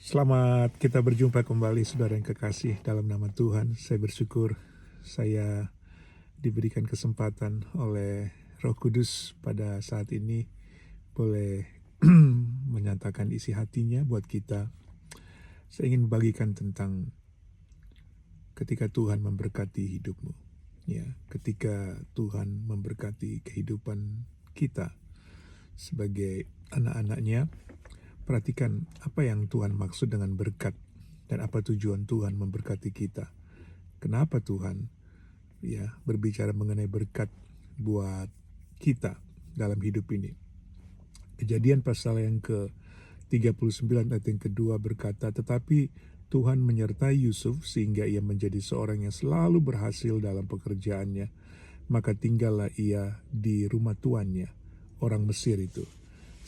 Selamat kita berjumpa kembali saudara yang kekasih dalam nama Tuhan. Saya bersyukur saya diberikan kesempatan oleh Roh Kudus pada saat ini boleh menyatakan isi hatinya buat kita. Saya ingin membagikan tentang ketika Tuhan memberkati hidupmu. Ya, ketika Tuhan memberkati kehidupan kita sebagai anak-anaknya. Perhatikan apa yang Tuhan maksud dengan berkat dan apa tujuan Tuhan memberkati kita. Kenapa Tuhan berbicara mengenai berkat buat kita dalam hidup ini. Kejadian pasal yang ke-39 ayat yang kedua berkata, tetapi Tuhan menyertai Yusuf sehingga ia menjadi seorang yang selalu berhasil dalam pekerjaannya. Maka tinggallah ia di rumah tuannya, orang Mesir itu.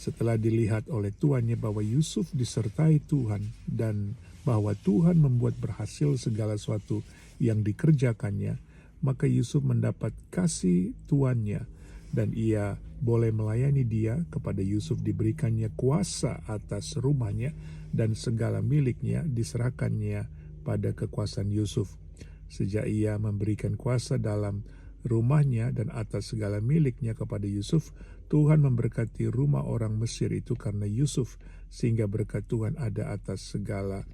Setelah dilihat oleh tuannya bahwa Yusuf disertai Tuhan dan bahwa Tuhan membuat berhasil segala sesuatu yang dikerjakannya, maka Yusuf mendapat kasih tuannya dan ia boleh melayani dia. Kepada Yusuf diberikannya kuasa atas rumahnya dan segala miliknya diserahkannya pada kekuasaan Yusuf. Sejak ia memberikan kuasa dalam rumahnya dan atas segala miliknya kepada Yusuf, Tuhan memberkati rumah orang Mesir itu karena Yusuf, sehingga berkat Tuhan ada atas segala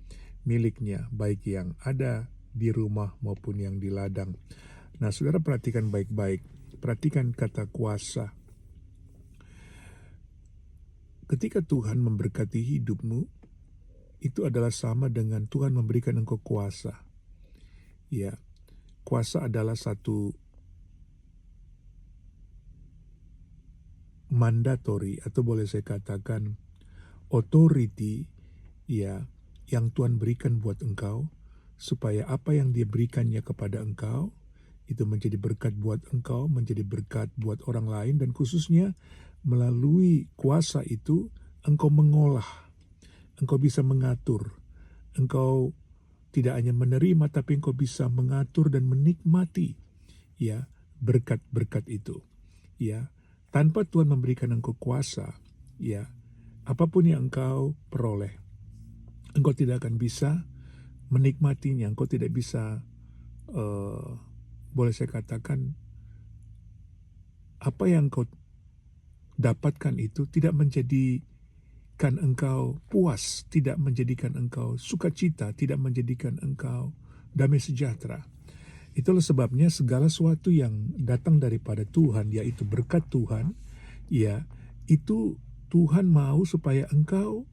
miliknya, baik yang ada di rumah maupun yang di ladang. Nah, saudara perhatikan baik-baik, perhatikan kata kuasa. Ketika Tuhan memberkati hidupmu, itu adalah sama dengan Tuhan memberikan engkau kuasa. Ya, kuasa adalah satu mandatory atau boleh saya katakan authority yang Tuhan berikan buat engkau supaya apa yang dia berikannya kepada engkau itu menjadi berkat buat engkau, menjadi berkat buat orang lain, dan khususnya melalui kuasa itu engkau mengolah, engkau bisa mengatur, engkau tidak hanya menerima tapi engkau bisa mengatur dan menikmati berkat-berkat itu. Tanpa Tuhan memberikan engkau kuasa, apapun yang engkau peroleh, engkau tidak akan bisa menikmatinya, engkau tidak bisa, boleh saya katakan, apa yang engkau dapatkan itu tidak menjadikan engkau puas, tidak menjadikan engkau sukacita, tidak menjadikan engkau damai sejahtera. Itulah sebabnya segala sesuatu yang datang daripada Tuhan, yaitu berkat Tuhan, itu Tuhan mau supaya engkau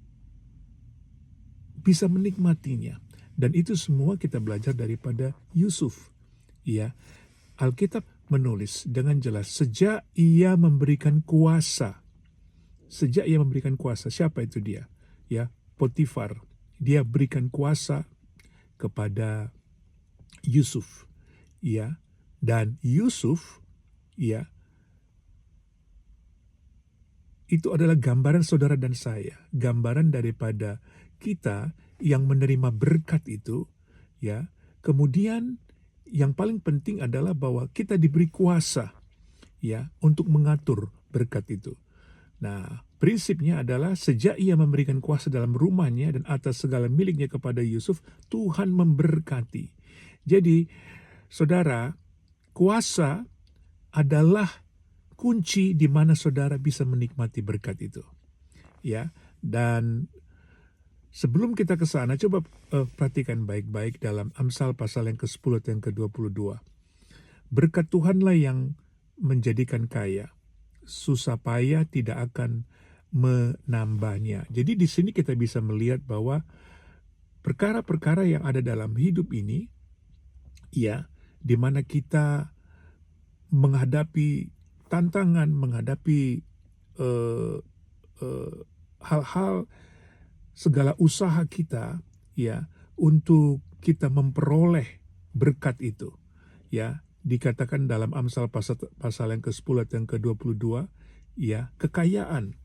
bisa menikmatinya. Dan itu semua kita belajar daripada Yusuf. Alkitab menulis dengan jelas, sejak ia memberikan kuasa. Sejak ia memberikan kuasa, siapa itu dia? Potifar. Dia berikan kuasa kepada Yusuf. Dan Yusuf itu adalah gambaran saudara dan saya, gambaran daripada kita yang menerima berkat itu. Kemudian yang paling penting adalah bahwa kita diberi kuasa untuk mengatur berkat itu. Nah, prinsipnya adalah sejak ia memberikan kuasa dalam rumahnya dan atas segala miliknya kepada Yusuf, Tuhan memberkati. Jadi saudara, kuasa adalah kunci di mana saudara bisa menikmati berkat itu. Dan sebelum kita ke sana, coba perhatikan baik-baik dalam Amsal pasal yang ke-10 dan ke-22. Berkat Tuhanlah yang menjadikan kaya, susah payah tidak akan menambahnya. Jadi di sini kita bisa melihat bahwa perkara-perkara yang ada dalam hidup ini, di mana kita menghadapi tantangan, menghadapi hal-hal, segala usaha kita, untuk kita memperoleh berkat itu, dikatakan dalam Amsal pasal yang ke-10 dan ke-22, kekayaan,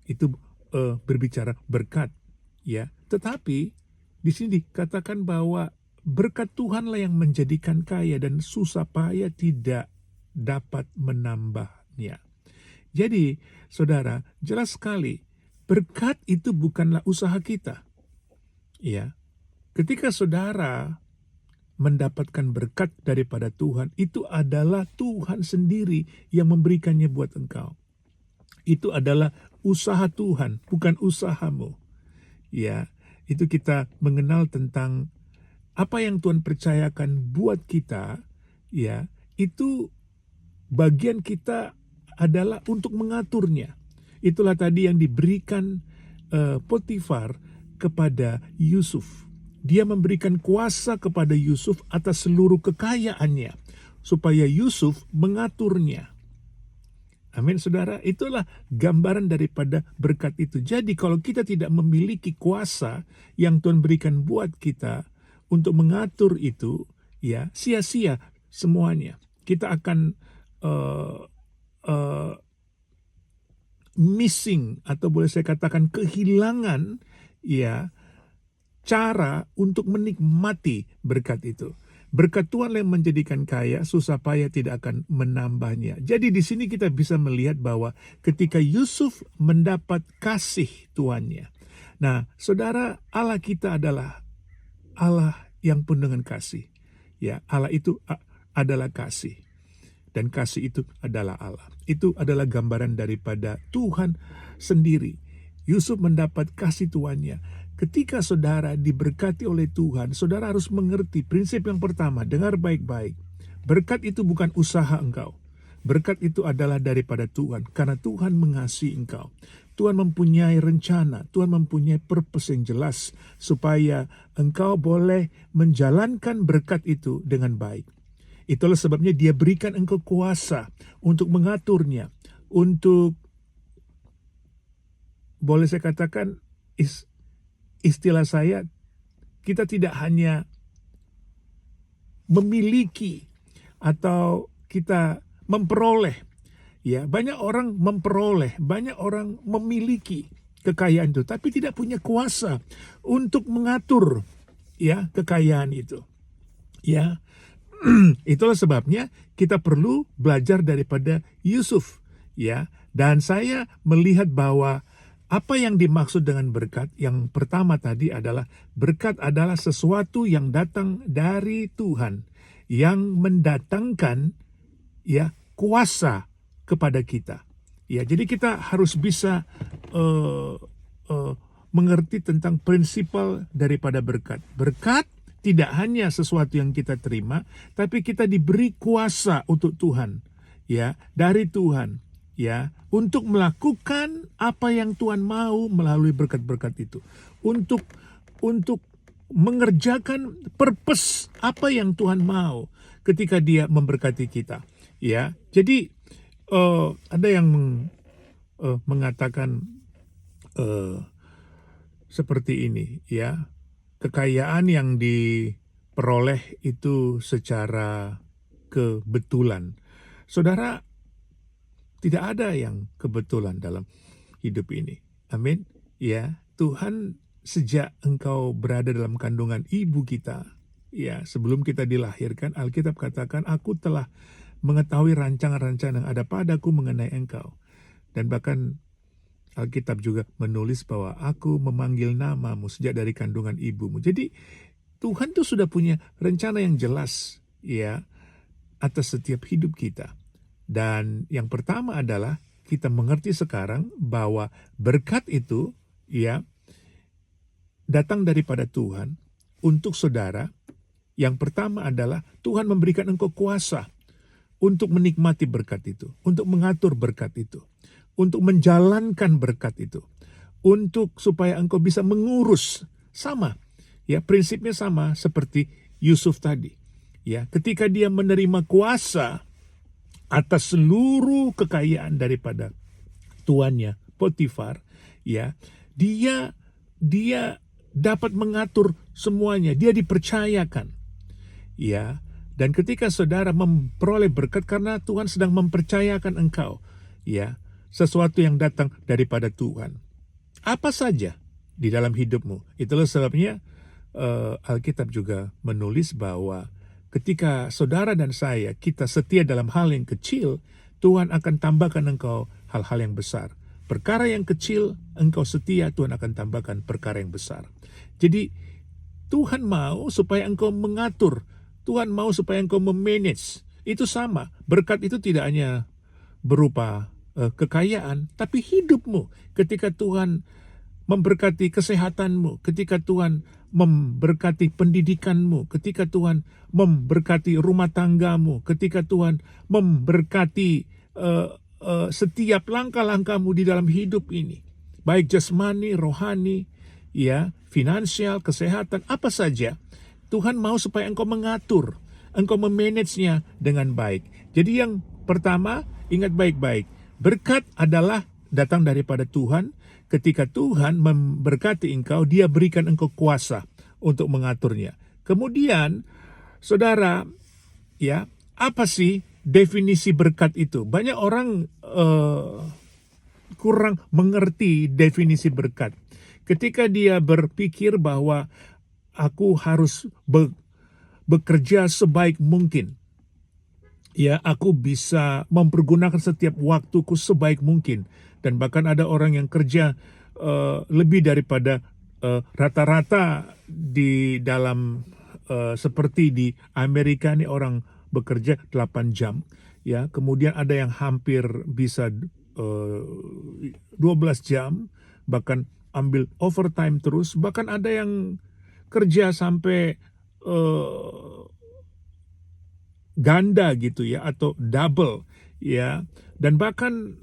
itu berbicara berkat, Tetapi di sini dikatakan bahwa berkat Tuhanlah yang menjadikan kaya dan susah payah tidak dapat menambahnya. Jadi, saudara, jelas sekali berkat itu bukanlah usaha kita. Ya, ketika saudara mendapatkan berkat daripada Tuhan, itu adalah Tuhan sendiri yang memberikannya buat engkau. Itu adalah usaha Tuhan, bukan usahamu. Ya, itu kita mengenal tentang apa yang Tuhan percayakan buat kita, ya, itu bagian kita adalah untuk mengaturnya. Itulah tadi yang diberikan Potifar kepada Yusuf. Dia memberikan kuasa kepada Yusuf atas seluruh kekayaannya, supaya Yusuf mengaturnya. Amin, saudara. Itulah gambaran daripada berkat itu. Jadi kalau kita tidak memiliki kuasa yang Tuhan berikan buat kita untuk mengatur itu, ya sia-sia semuanya. Kita akan missing, atau boleh saya katakan kehilangan, ya, cara untuk menikmati berkat itu. Berkat Tuhan yang menjadikan kaya, susah payah tidak akan menambahnya. Jadi di sini kita bisa melihat bahwa ketika Yusuf mendapat kasih Tuannya. Nah, saudara, Allah kita adalah Allah yang penuh dengan kasih. Ya, Allah itu adalah kasih. Dan kasih itu adalah Allah. Itu adalah gambaran daripada Tuhan sendiri. Yusuf mendapat kasih Tuannya. Ketika saudara diberkati oleh Tuhan, saudara harus mengerti prinsip yang pertama, dengar baik-baik. Berkat itu bukan usaha engkau. Berkat itu adalah daripada Tuhan, karena Tuhan mengasihi engkau. Tuhan mempunyai rencana, Tuhan mempunyai purpose yang jelas, supaya engkau boleh menjalankan berkat itu dengan baik. Itulah sebabnya dia berikan engkau kuasa untuk mengaturnya, untuk, boleh saya katakan, istilah saya, kita tidak hanya memiliki atau kita memperoleh. Ya, banyak orang memperoleh, banyak orang memiliki kekayaan itu, tapi tidak punya kuasa untuk mengatur, ya, kekayaan itu. Ya, itulah sebabnya kita perlu belajar daripada Yusuf, ya. Dan saya melihat bahwa apa yang dimaksud dengan berkat, yang pertama tadi adalah berkat adalah sesuatu yang datang dari Tuhan, yang mendatangkan, ya, kuasa kepada kita. Ya, jadi kita harus bisa mengerti tentang prinsipal daripada berkat. Berkat tidak hanya sesuatu yang kita terima, tapi kita diberi kuasa untuk Tuhan, ya, dari Tuhan, ya, untuk melakukan apa yang Tuhan mau melalui berkat-berkat itu, untuk mengerjakan purpose apa yang Tuhan mau ketika Dia memberkati kita, ya. Jadi ada yang mengatakan seperti ini, ya. Kekayaan yang diperoleh itu secara kebetulan. Saudara, tidak ada yang kebetulan dalam hidup ini. Amin. Ya, Tuhan sejak engkau berada dalam kandungan ibu kita, ya, sebelum kita dilahirkan, Alkitab katakan, aku telah mengetahui rancangan-rancangan yang ada padaku mengenai engkau. Dan bahkan Alkitab juga menulis bahwa aku memanggil namamu sejak dari kandungan ibumu. Jadi Tuhan tuh sudah punya rencana yang jelas, ya, atas setiap hidup kita. Dan yang pertama adalah kita mengerti sekarang bahwa berkat itu, ya, datang daripada Tuhan untuk saudara. Yang pertama adalah Tuhan memberikan engkau kuasa untuk menikmati berkat itu, untuk mengatur berkat itu, untuk menjalankan berkat itu, untuk supaya engkau bisa mengurus. Sama, ya, prinsipnya sama seperti Yusuf tadi. Ya, ketika dia menerima kuasa atas seluruh kekayaan daripada tuannya Potifar, ya, dia dapat mengatur semuanya, dia dipercayakan. Ya, dan ketika saudara memperoleh berkat karena Tuhan sedang mempercayakan engkau, ya, sesuatu yang datang daripada Tuhan. Apa saja di dalam hidupmu. Itulah sebabnya Alkitab juga menulis bahwa ketika saudara dan saya, kita setia dalam hal yang kecil, Tuhan akan tambahkan engkau hal-hal yang besar. perkara yang kecil engkau setia, Tuhan akan tambahkan perkara yang besar. Jadi Tuhan mau supaya engkau mengatur, Tuhan mau supaya engkau memanage. Itu sama, berkat itu tidak hanya berupa kekayaan, tapi hidupmu. Ketika Tuhan memberkati kesehatanmu, ketika Tuhan memberkati pendidikanmu, ketika Tuhan memberkati rumah tanggamu, ketika Tuhan memberkati setiap langkah-langkahmu di dalam hidup ini, baik jasmani, rohani, ya, finansial, kesehatan, apa saja, Tuhan mau supaya engkau mengatur, engkau memanagenya dengan baik. Jadi yang pertama, ingat baik-baik, berkat adalah datang daripada Tuhan. Ketika Tuhan memberkati engkau, Dia berikan engkau kuasa untuk mengaturnya. Kemudian, saudara, ya, apa sih definisi berkat itu? Banyak orang kurang mengerti definisi berkat. Ketika dia berpikir bahwa aku harus bekerja sebaik mungkin, ya, aku bisa mempergunakan setiap waktuku sebaik mungkin. Dan bahkan ada orang yang kerja lebih daripada rata-rata di dalam seperti di Amerika nih, orang bekerja 8 jam, ya. Kemudian ada yang hampir bisa 12 jam, bahkan ambil overtime terus, bahkan ada yang kerja sampai ganda gitu ya, atau double, ya. Dan bahkan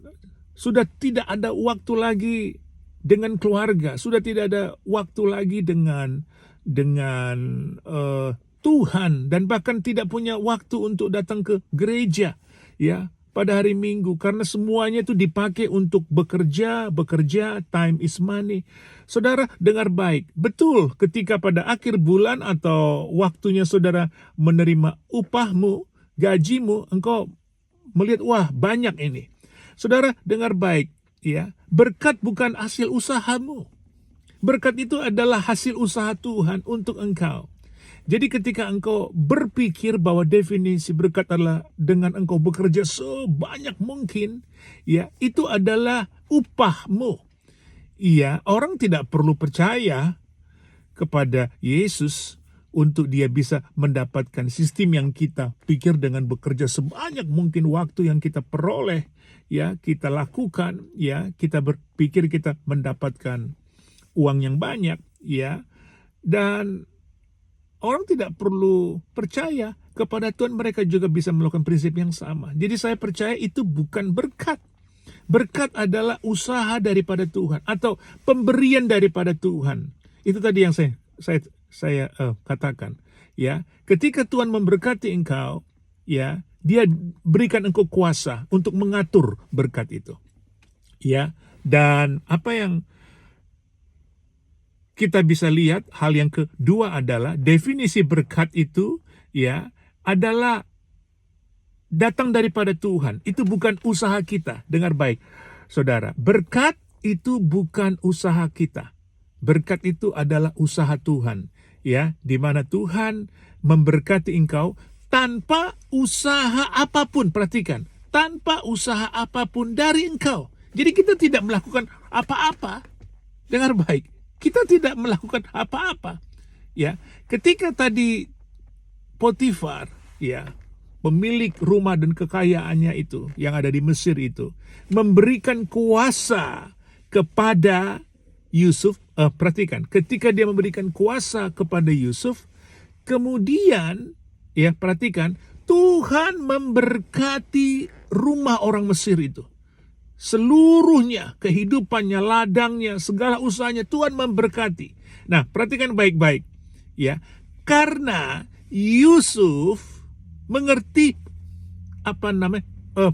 sudah tidak ada waktu lagi dengan keluarga, sudah tidak ada waktu lagi dengan Tuhan, dan bahkan tidak punya waktu untuk datang ke gereja, ya, pada hari Minggu, karena semuanya itu dipakai untuk bekerja, time is money. Saudara, dengar baik, betul ketika pada akhir bulan atau waktunya saudara menerima upahmu, gajimu, engkau melihat, wah, banyak ini. Saudara, dengar baik, ya, berkat bukan hasil usahamu. Berkat itu adalah hasil usaha Tuhan untuk engkau. Jadi ketika engkau berpikir bahwa definisi berkat adalah dengan engkau bekerja sebanyak mungkin, ya, itu adalah upahmu. Iya, orang tidak perlu percaya kepada Yesus untuk dia bisa mendapatkan sistem yang kita pikir dengan bekerja sebanyak mungkin waktu yang kita peroleh, ya, kita lakukan, ya, kita berpikir kita mendapatkan uang yang banyak, ya. Dan orang tidak perlu percaya kepada Tuhan, mereka juga bisa melakukan prinsip yang sama. Jadi saya percaya itu bukan berkat. Berkat adalah usaha daripada Tuhan atau pemberian daripada Tuhan. Itu tadi yang saya katakan, ya. Ketika Tuhan memberkati engkau, ya, Dia berikan engkau kuasa untuk mengatur berkat itu, ya. Dan apa yang kita bisa lihat, hal yang kedua adalah definisi berkat itu, ya, adalah datang daripada Tuhan. Itu bukan usaha kita. Dengar baik, saudara, berkat itu bukan usaha kita. Berkat itu adalah usaha Tuhan, ya, di mana Tuhan memberkati engkau tanpa usaha apapun. Perhatikan, tanpa usaha apapun dari engkau. Jadi kita tidak melakukan apa-apa. Dengar baik, kita tidak melakukan apa-apa, ya. Ketika tadi Potifar, ya, pemilik rumah dan kekayaannya itu yang ada di Mesir itu memberikan kuasa kepada Yusuf. Perhatikan, ketika dia memberikan kuasa kepada Yusuf, kemudian, ya, perhatikan, Tuhan memberkati rumah orang Mesir itu. Seluruhnya, kehidupannya, ladangnya, segala usahanya, Tuhan memberkati. Nah, perhatikan baik-baik, ya. Karena Yusuf mengerti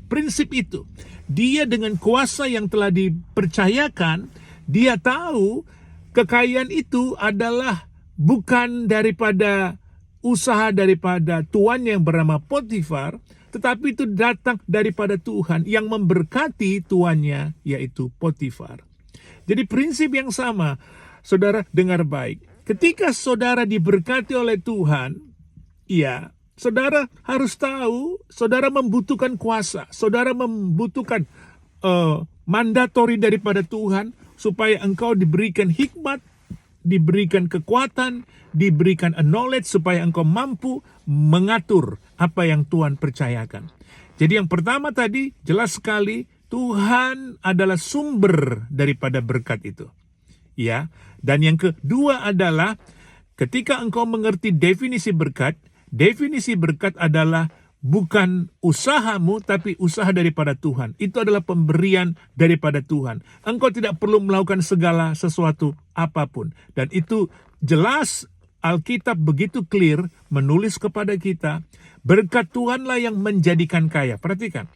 prinsip itu. Dia dengan kuasa yang telah dipercayakan, dia tahu kekayaan itu adalah bukan daripada usaha daripada tuan yang bernama Potifar, tetapi itu datang daripada Tuhan yang memberkati tuannya, yaitu Potifar. Jadi prinsip yang sama, saudara, dengar baik. Ketika saudara diberkati oleh Tuhan, ya, saudara harus tahu, saudara membutuhkan kuasa, saudara membutuhkan mandatori daripada Tuhan, supaya engkau diberikan hikmat, diberikan kekuatan, diberikan knowledge, supaya engkau mampu mengatur apa yang Tuhan percayakan. Jadi yang pertama tadi, jelas sekali, Tuhan adalah sumber daripada berkat itu. Ya, dan yang kedua adalah ketika engkau mengerti definisi berkat adalah bukan usahamu, tapi usaha daripada Tuhan. Itu adalah pemberian daripada Tuhan. Engkau tidak perlu melakukan segala sesuatu apapun. Dan itu jelas, Alkitab begitu clear menulis kepada kita, berkat Tuhanlah yang menjadikan kaya. Perhatikan,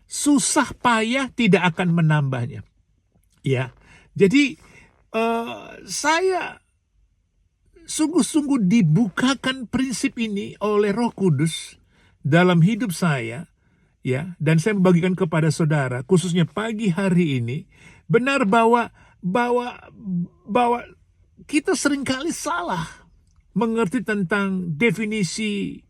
susah payah tidak akan menambahnya. Ya, jadi saya sungguh-sungguh dibukakan prinsip ini oleh Roh Kudus dalam hidup saya, ya, dan saya membagikan kepada saudara, khususnya pagi hari ini, benar bahwa kita seringkali salah mengerti tentang definisi,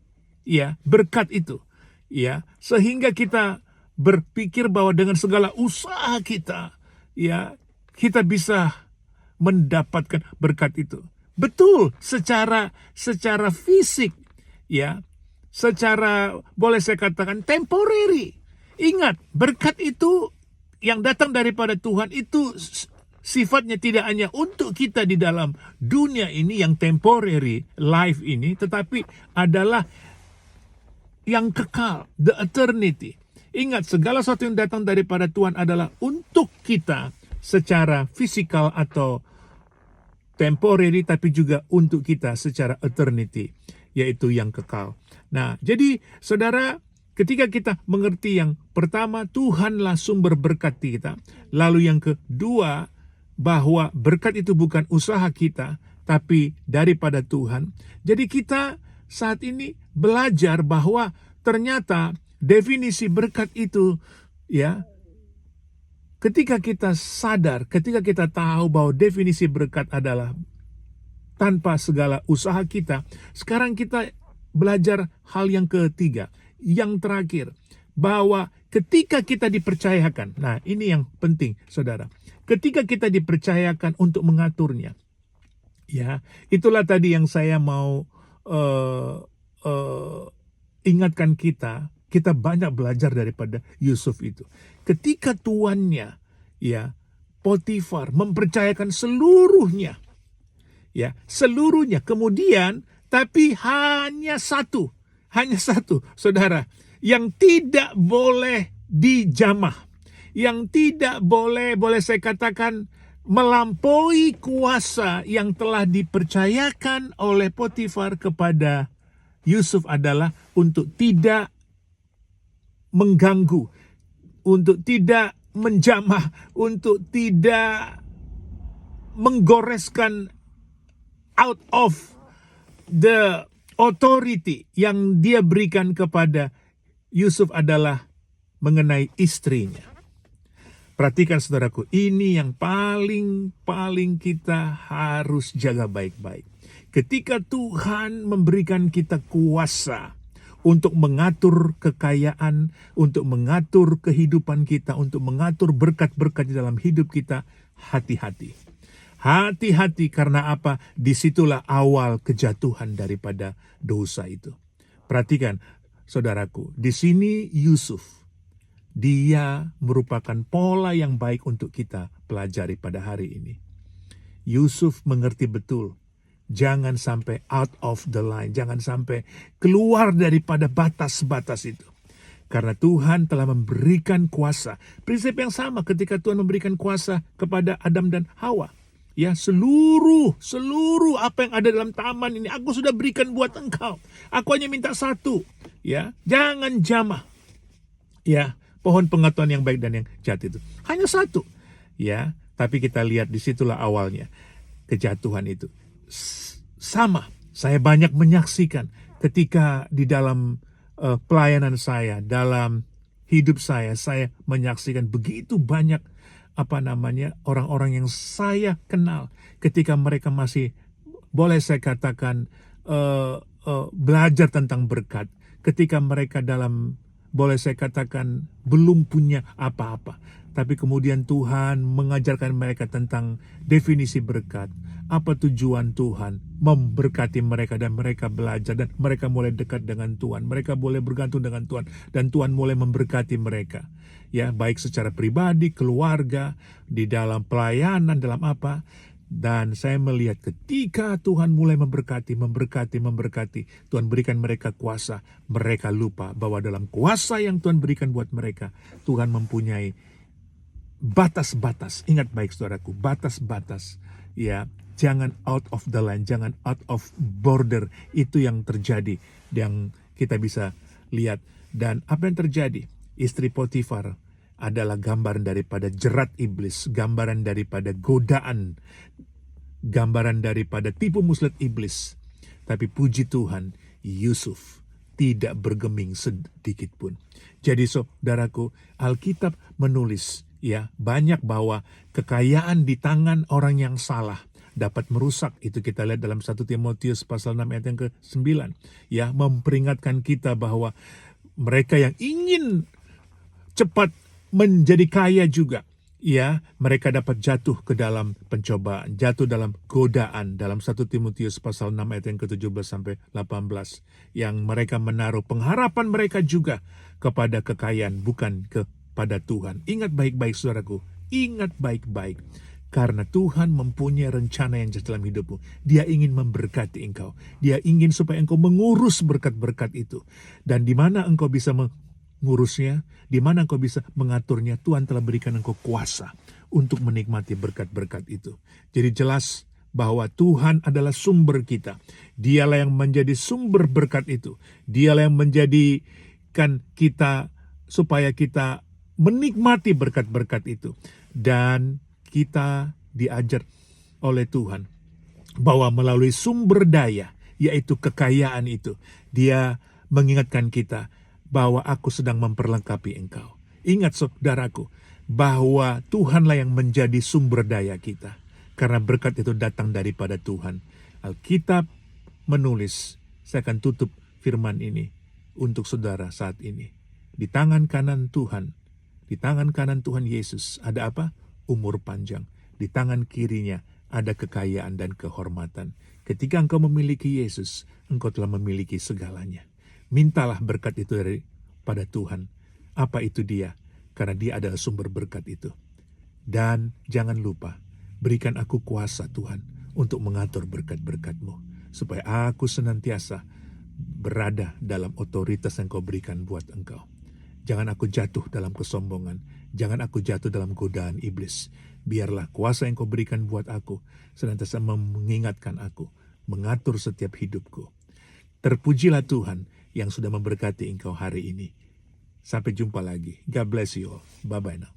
ya, berkat itu, ya, sehingga kita berpikir bahwa dengan segala usaha kita, ya, kita bisa mendapatkan berkat itu. Betul, secara fisik, ya, secara boleh saya katakan temporary. Ingat, berkat itu yang datang daripada Tuhan itu sifatnya tidak hanya untuk kita di dalam dunia ini yang temporary, life ini, tetapi adalah yang kekal, the eternity. Ingat, segala sesuatu yang datang daripada Tuhan adalah untuk kita secara fisikal atau temporary, tapi juga untuk kita secara eternity, yaitu yang kekal. Nah, jadi saudara, ketika kita mengerti yang pertama, Tuhanlah sumber berkat kita. Lalu yang kedua, bahwa berkat itu bukan usaha kita, tapi daripada Tuhan. Jadi kita saat ini belajar bahwa ternyata definisi berkat itu, ya, ketika kita sadar, ketika kita tahu bahwa definisi berkat adalah tanpa segala usaha kita, sekarang kita belajar hal yang ketiga, yang terakhir, bahwa ketika kita dipercayakan, nah ini yang penting saudara, ketika kita dipercayakan untuk mengaturnya, ya, itulah tadi yang saya mau ingatkan kita banyak belajar daripada Yusuf itu. Ketika tuannya, ya, Potifar mempercayakan seluruhnya, ya, seluruhnya, kemudian tapi hanya satu, saudara, yang tidak boleh dijamah, yang tidak boleh saya katakan melampaui kuasa yang telah dipercayakan oleh Potifar kepada Yusuf adalah untuk tidak mengganggu, untuk tidak menjamah, untuk tidak menggoreskan out of the authority yang dia berikan kepada Yusuf adalah mengenai istrinya. Perhatikan saudaraku, ini yang paling kita harus jaga baik-baik. Ketika Tuhan memberikan kita kuasa untuk mengatur kekayaan, untuk mengatur kehidupan kita, untuk mengatur berkat-berkat di dalam hidup kita, hati-hati. Hati-hati, karena apa? Disitulah awal kejatuhan daripada dosa itu. Perhatikan, saudaraku, di sini Yusuf, dia merupakan pola yang baik untuk kita pelajari pada hari ini. Yusuf mengerti betul, jangan sampai out of the line, jangan sampai keluar daripada batas-batas itu. Karena Tuhan telah memberikan kuasa. Prinsip yang sama ketika Tuhan memberikan kuasa kepada Adam dan Hawa. Ya, seluruh apa yang ada dalam taman ini aku sudah berikan buat engkau. Aku hanya minta satu, ya, jangan jamah. Ya, pohon pengetahuan yang baik dan yang jahat itu. Hanya satu. Ya, tapi kita lihat disitulah awalnya kejatuhan itu. Sama, saya banyak menyaksikan ketika di dalam pelayanan saya, dalam hidup saya menyaksikan begitu banyak orang-orang yang saya kenal ketika mereka masih, boleh saya katakan, belajar tentang berkat, ketika mereka dalam, boleh saya katakan, belum punya apa-apa. Tapi kemudian Tuhan mengajarkan mereka tentang definisi berkat. Apa tujuan Tuhan memberkati mereka, dan mereka belajar, dan mereka mulai dekat dengan Tuhan. Mereka boleh bergantung dengan Tuhan, dan Tuhan mulai memberkati mereka. Ya, baik secara pribadi, keluarga, di dalam pelayanan, dalam apa. Dan saya melihat ketika Tuhan mulai memberkati, Tuhan berikan mereka kuasa. Mereka lupa bahwa dalam kuasa yang Tuhan berikan buat mereka, Tuhan mempunyai batas-batas. Ingat baik saudaraku, batas-batas. Ya, jangan out of the line, jangan out of border. Itu yang terjadi, yang kita bisa lihat. Dan apa yang terjadi? Istri Potifar adalah gambaran daripada jerat iblis, gambaran daripada godaan, gambaran daripada tipu muslihat iblis. Tapi puji Tuhan, Yusuf tidak bergeming sedikit pun. Jadi saudaraku, Alkitab menulis ya banyak bahwa kekayaan di tangan orang yang salah dapat merusak. Itu kita lihat dalam 1 Timotius pasal 6 ayat yang ke-9. Ya, memperingatkan kita bahwa mereka yang ingin cepat menjadi kaya juga, ya, mereka dapat jatuh ke dalam pencobaan, jatuh dalam godaan dalam 1 Timotius pasal 6 ayat yang ke-17 sampai 18, yang mereka menaruh pengharapan mereka juga kepada kekayaan, bukan kepada Tuhan. Ingat baik-baik saudaraku, ingat baik-baik. Karena Tuhan mempunyai rencana yang jelas dalam hidupmu. Dia ingin memberkati engkau. Dia ingin supaya engkau mengurus berkat-berkat itu. Dan di mana engkau bisa mengurusnya, di mana engkau bisa mengaturnya, Tuhan telah berikan engkau kuasa untuk menikmati berkat-berkat itu. Jadi jelas bahwa Tuhan adalah sumber kita. Dialah yang menjadi sumber berkat itu. Dialah yang menjadikan kita supaya kita menikmati berkat-berkat itu. Dan kita diajar oleh Tuhan bahwa melalui sumber daya, yaitu kekayaan itu, Dia mengingatkan kita bahwa aku sedang memperlengkapi engkau. Ingat saudaraku, bahwa Tuhanlah yang menjadi sumber daya kita. Karena berkat itu datang daripada Tuhan. Alkitab menulis, saya akan tutup firman ini untuk saudara saat ini. Di tangan kanan Tuhan, di tangan kanan Tuhan Yesus ada apa? Umur panjang. Di tangan kirinya ada kekayaan dan kehormatan. Ketika engkau memiliki Yesus, engkau telah memiliki segalanya. Mintalah berkat itu daripada Tuhan. Apa itu Dia? Karena Dia adalah sumber berkat itu. Dan jangan lupa, berikan aku kuasa Tuhan untuk mengatur berkat-berkat-Mu. Supaya aku senantiasa berada dalam otoritas yang Kau berikan buat engkau. Jangan aku jatuh dalam kesombongan. Jangan aku jatuh dalam godaan iblis. Biarlah kuasa yang Kau berikan buat aku senantiasa mengingatkan aku, mengatur setiap hidupku. Terpujilah Tuhan yang sudah memberkati engkau hari ini. Sampai jumpa lagi. God bless you all. Bye-bye now.